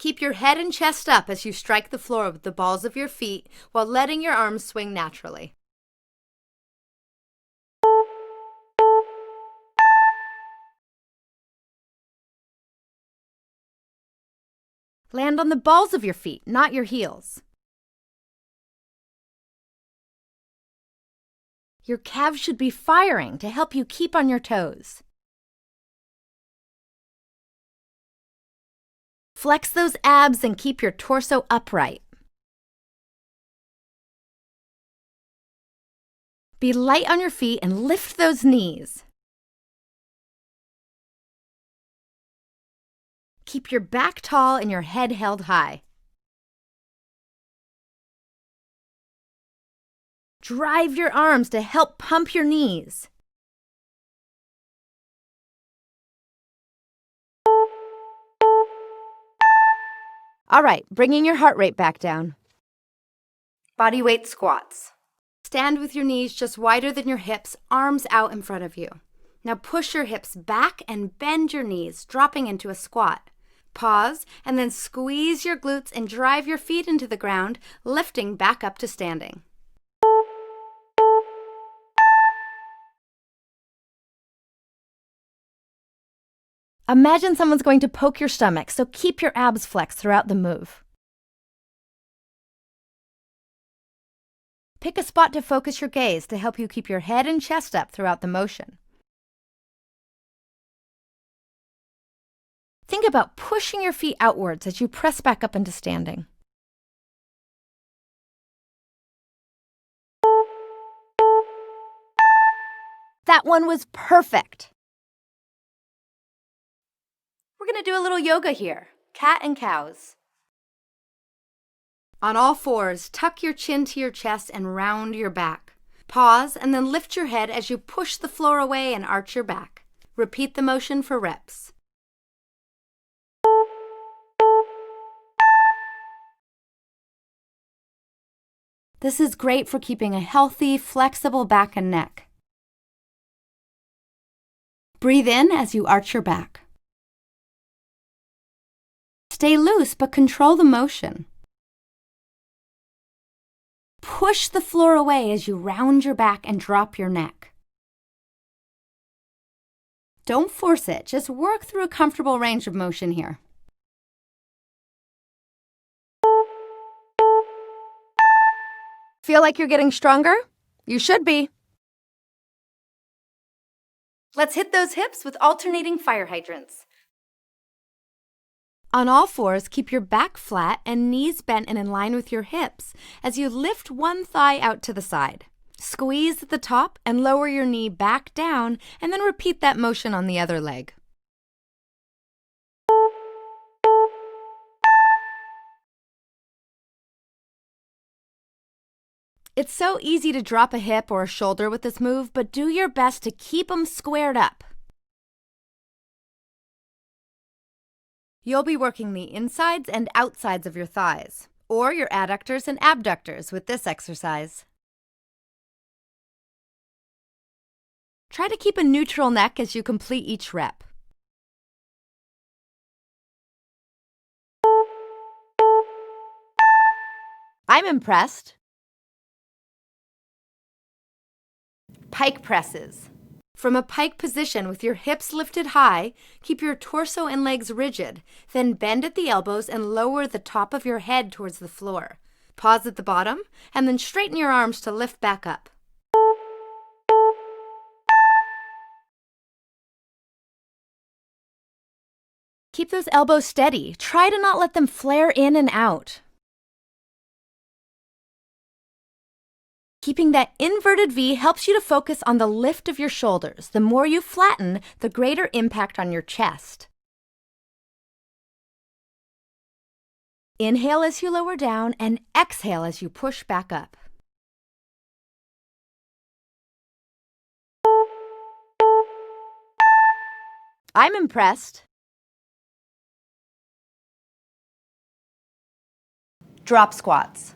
Keep your head and chest up as you strike the floor with the balls of your feet while letting your arms swing naturally. Land on the balls of your feet, not your heels. Your calves should be firing to help you keep on your toes. Flex those abs and keep your torso upright. Be light on your feet and lift those knees. Keep your back tall and your head held high. Drive your arms to help pump your knees. All right, bringing your heart rate back down. Body weight squats. Stand with your knees just wider than your hips, arms out in front of you. Now push your hips back and bend your knees, dropping into a squat. Pause and then squeeze your glutes and drive your feet into the ground, lifting back up to standing. Imagine someone's going to poke your stomach, so keep your abs flexed throughout the move. Pick a spot to focus your gaze to help you keep your head and chest up throughout the motion. Think about pushing your feet outwards as you press back up into standing. That one was perfect. We're going to do a little yoga here, cat and cows. On all fours, tuck your chin to your chest and round your back. Pause and then lift your head as you push the floor away and arch your back. Repeat the motion for reps. This is great for keeping a healthy, flexible back and neck. Breathe in as you arch your back. Stay loose, but control the motion. Push the floor away as you round your back and drop your neck. Don't force it, just work through a comfortable range of motion here. Feel like you're getting stronger? You should be. Let's hit those hips with alternating fire hydrants. On all fours, keep your back flat and knees bent and in line with your hips as you lift one thigh out to the side. Squeeze at the top and lower your knee back down, and then repeat that motion on the other leg. It's so easy to drop a hip or a shoulder with this move, but do your best to keep them squared up. You'll be working the insides and outsides of your thighs, or your adductors and abductors with this exercise. Try to keep a neutral neck as you complete each rep. I'm impressed. Pike presses. From a pike position with your hips lifted high, keep your torso and legs rigid, then bend at the elbows and lower the top of your head towards the floor. Pause at the bottom, and then straighten your arms to lift back up. Keep those elbows steady. Try to not let them flare in and out. Keeping that inverted V helps you to focus on the lift of your shoulders. The more you flatten, the greater impact on your chest. Inhale as you lower down and exhale as you push back up. I'm impressed. Drop squats.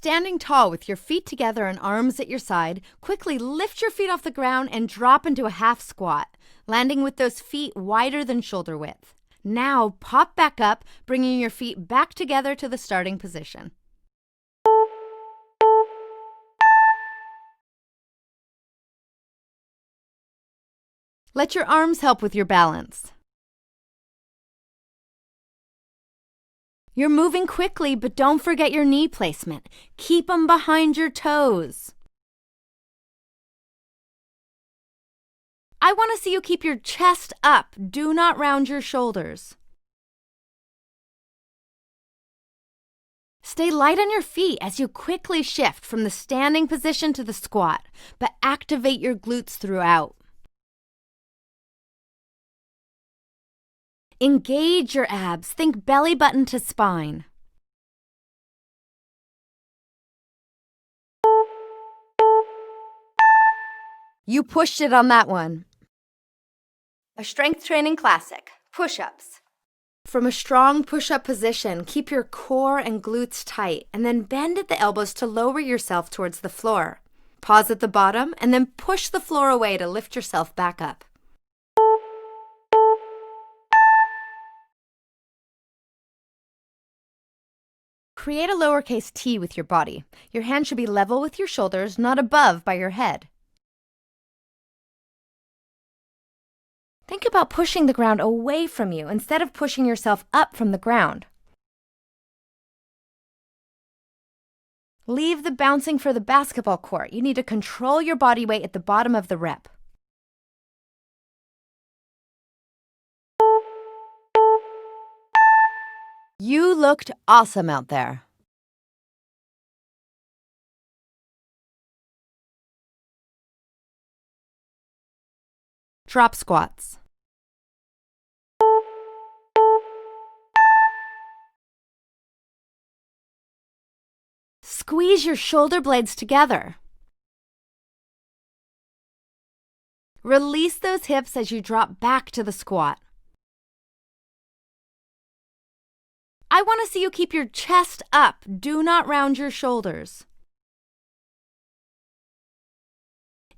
Standing tall with your feet together and arms at your side, quickly lift your feet off the ground and drop into a half squat, landing with those feet wider than shoulder width. Now pop back up, bringing your feet back together to the starting position. Let your arms help with your balance. You're moving quickly, but don't forget your knee placement. Keep them behind your toes. I want to see you keep your chest up. Do not round your shoulders. Stay light on your feet as you quickly shift from the standing position to the squat, but activate your glutes throughout. Engage your abs. Think belly button to spine. You pushed it on that one. A strength training classic, push-ups. From a strong push-up position, keep your core and glutes tight and then bend at the elbows to lower yourself towards the floor. Pause at the bottom and then push the floor away to lift yourself back up. Create a lowercase t with your body. Your hand should be level with your shoulders, not above by your head. Think about pushing the ground away from you instead of pushing yourself up from the ground. Leave the bouncing for the basketball court. You need to control your body weight at the bottom of the rep. You looked awesome out there. Drop squats. Squeeze your shoulder blades together. Release those hips as you drop back to the squat. I want to see you keep your chest up. Do not round your shoulders.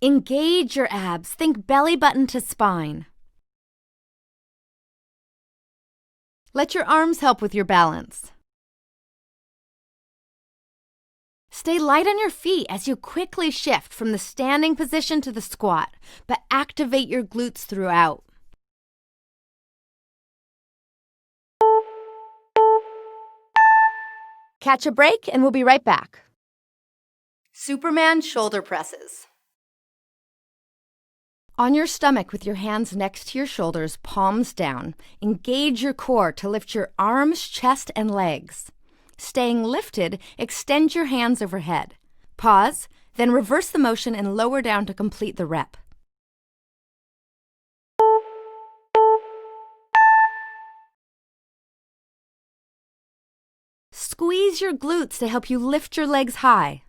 Engage your abs. Think belly button to spine. Let your arms help with your balance. Stay light on your feet as you quickly shift from the standing position to the squat, but activate your glutes throughout. Catch a break and we'll be right back. Superman shoulder presses. On your stomach with your hands next to your shoulders, palms down, engage your core to lift your arms, chest, and legs. Staying lifted, extend your hands overhead. Pause, then reverse the motion and lower down to complete the rep. Squeeze your glutes to help you lift your legs high.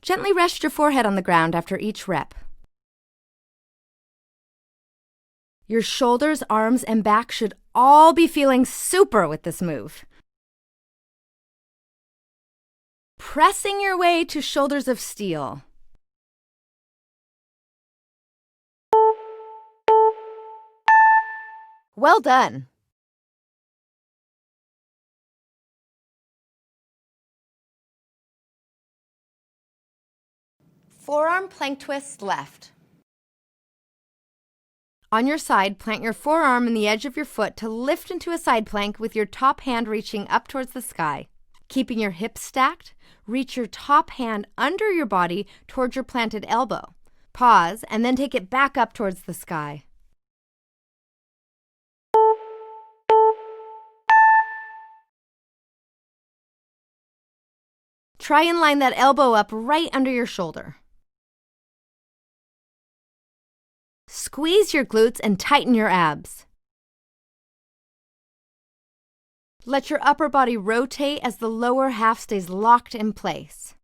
Gently rest your forehead on the ground after each rep. Your shoulders, arms, and back should all be feeling super with this move. Pressing your way to shoulders of steel. Well done. Forearm plank twist left. On your side, plant your forearm in the edge of your foot to lift into a side plank with your top hand reaching up towards the sky. Keeping your hips stacked, reach your top hand under your body towards your planted elbow. Pause and then take it back up towards the sky. Try and line that elbow up right under your shoulder. Squeeze your glutes and tighten your abs. Let your upper body rotate as the lower half stays locked in place.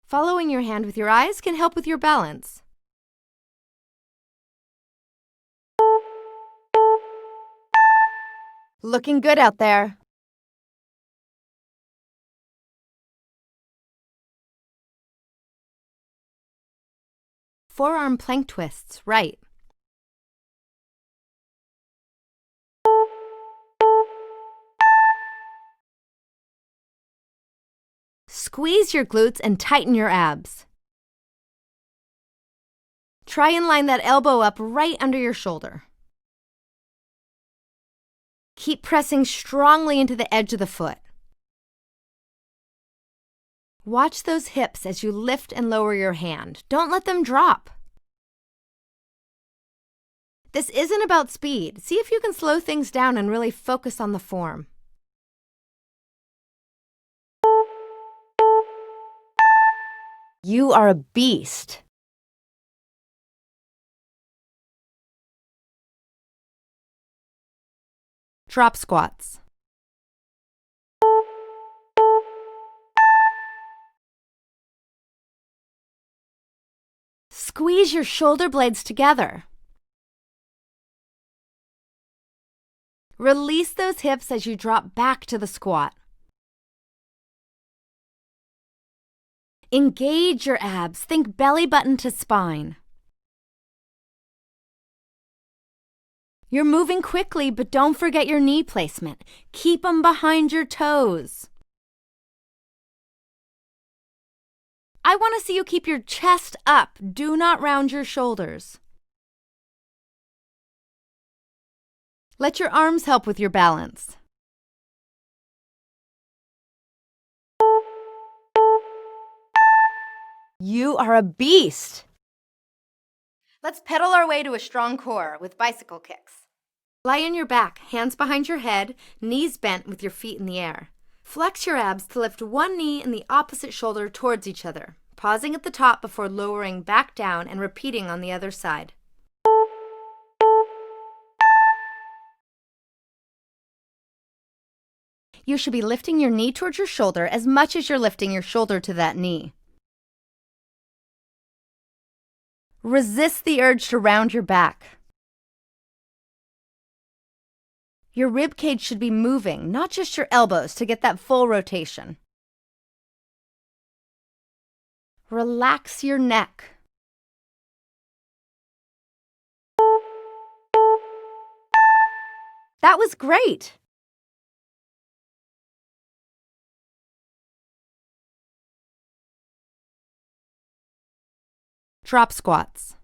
Following your hand with your eyes can help with your balance. Looking good out there. Forearm plank twists, right. Squeeze your glutes and tighten your abs. Try and line that elbow up right under your shoulder. Keep pressing strongly into the edge of the foot. Watch those hips as you lift and lower your hand. Don't let them drop. This isn't about speed. See if you can slow things down and really focus on the form. You are a beast. Drop squats. Squeeze your shoulder blades together. Release those hips as you drop back to the squat. Engage your abs. Think belly button to spine. You're moving quickly, but don't forget your knee placement. Keep them behind your toes. I want to see you keep your chest up. Do not round your shoulders. Let your arms help with your balance. You are a beast. Let's pedal our way to a strong core with bicycle kicks. Lie on your back, hands behind your head, knees bent with your feet in the air. Flex your abs to lift one knee and the opposite shoulder towards each other, pausing at the top before lowering back down and repeating on the other side. You should be lifting your knee towards your shoulder as much as you're lifting your shoulder to that knee. Resist the urge to round your back. Your rib cage should be moving, not just your elbows, to get that full rotation. Relax your neck. That was great. Drop squats.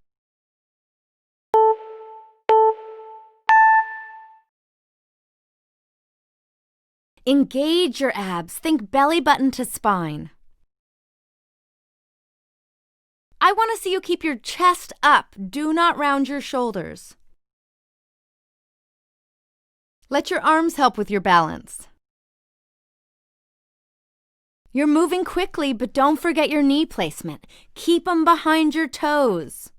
Engage your abs. Think belly button to spine. I want to see you keep your chest up. Do not round your shoulders. Let your arms help with your balance. You're moving quickly, but don't forget your knee placement. Keep them behind your toes.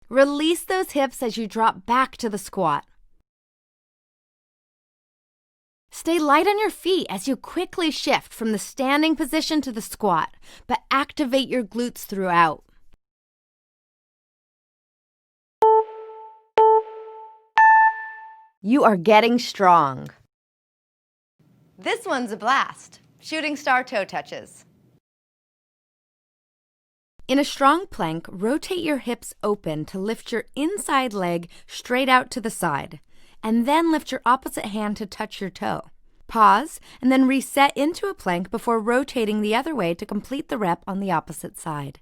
Release those hips as you drop back to the squat. Stay light on your feet as you quickly shift from the standing position to the squat, but activate your glutes throughout. You are getting strong. This one's a blast. Shooting star toe touches. In a strong plank, rotate your hips open to lift your inside leg straight out to the side, and then lift your opposite hand to touch your toe. Pause, and then reset into a plank before rotating the other way to complete the rep on the opposite side.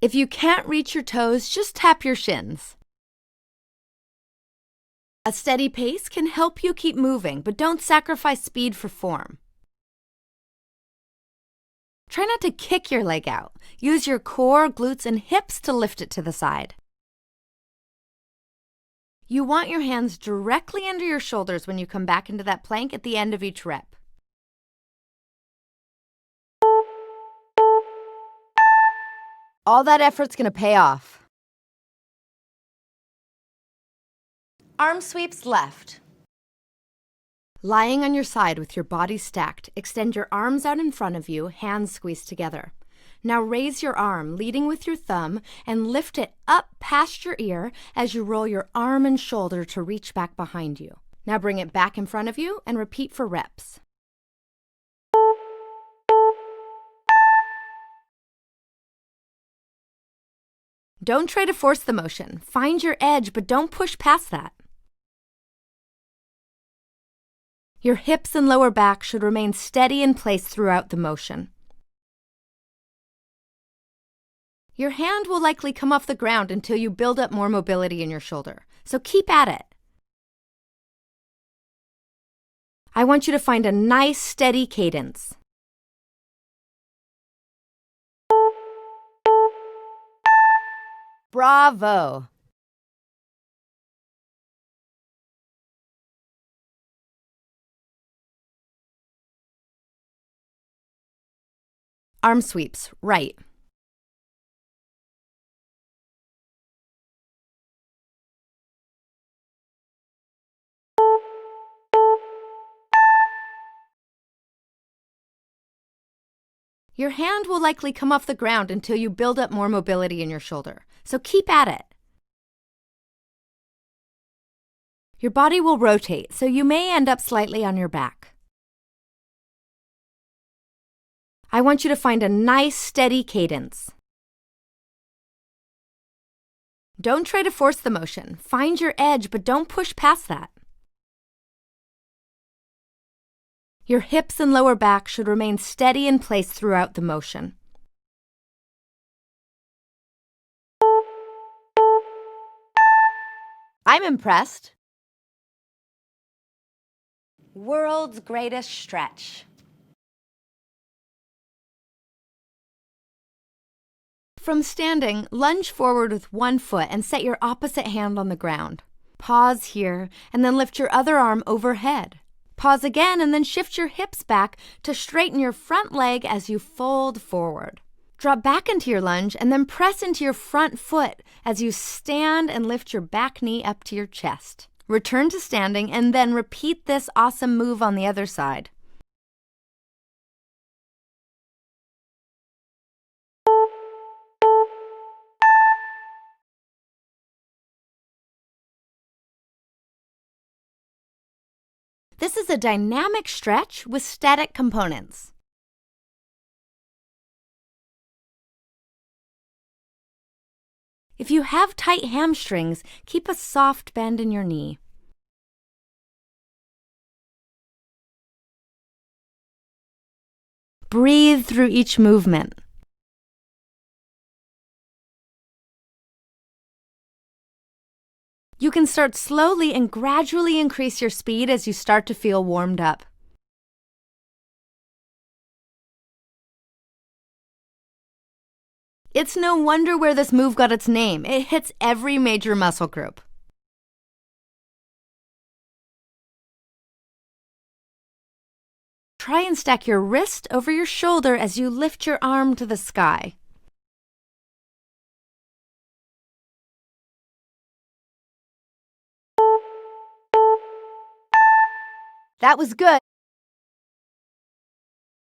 If you can't reach your toes, just tap your shins. A steady pace can help you keep moving, but don't sacrifice speed for form. Try not to kick your leg out. Use your core, glutes, and hips to lift it to the side. You want your hands directly under your shoulders when you come back into that plank at the end of each rep. All that effort's going to pay off. Arm sweeps left. Lying on your side with your body stacked, extend your arms out in front of you, hands squeezed together. Now raise your arm, leading with your thumb, and lift it up past your ear as you roll your arm and shoulder to reach back behind you. Now bring it back in front of you and repeat for reps. Don't try to force the motion. Find your edge, but don't push past that. Your hips and lower back should remain steady in place throughout the motion. Your hand will likely come off the ground until you build up more mobility in your shoulder, so keep at it. I want you to find a nice, steady cadence. Bravo! Arm sweeps, right. Your hand will likely come off the ground until you build up more mobility in your shoulder, so keep at it. Your body will rotate, so you may end up slightly on your back. I want you to find a nice, steady cadence. Don't try to force the motion. Find your edge, but don't push past that. Your hips and lower back should remain steady in place throughout the motion. I'm impressed. World's greatest stretch. From standing, lunge forward with one foot and set your opposite hand on the ground. Pause here and then lift your other arm overhead. Pause again and then shift your hips back to straighten your front leg as you fold forward. Drop back into your lunge and then press into your front foot as you stand and lift your back knee up to your chest. Return to standing and then repeat this awesome move on the other side. This is a dynamic stretch with static components. If you have tight hamstrings, keep a soft bend in your knee. Breathe through each movement. You can start slowly and gradually increase your speed as you start to feel warmed up. It's no wonder where this move got its name. It hits every major muscle group. Try and stack your wrist over your shoulder as you lift your arm to the sky. That was good.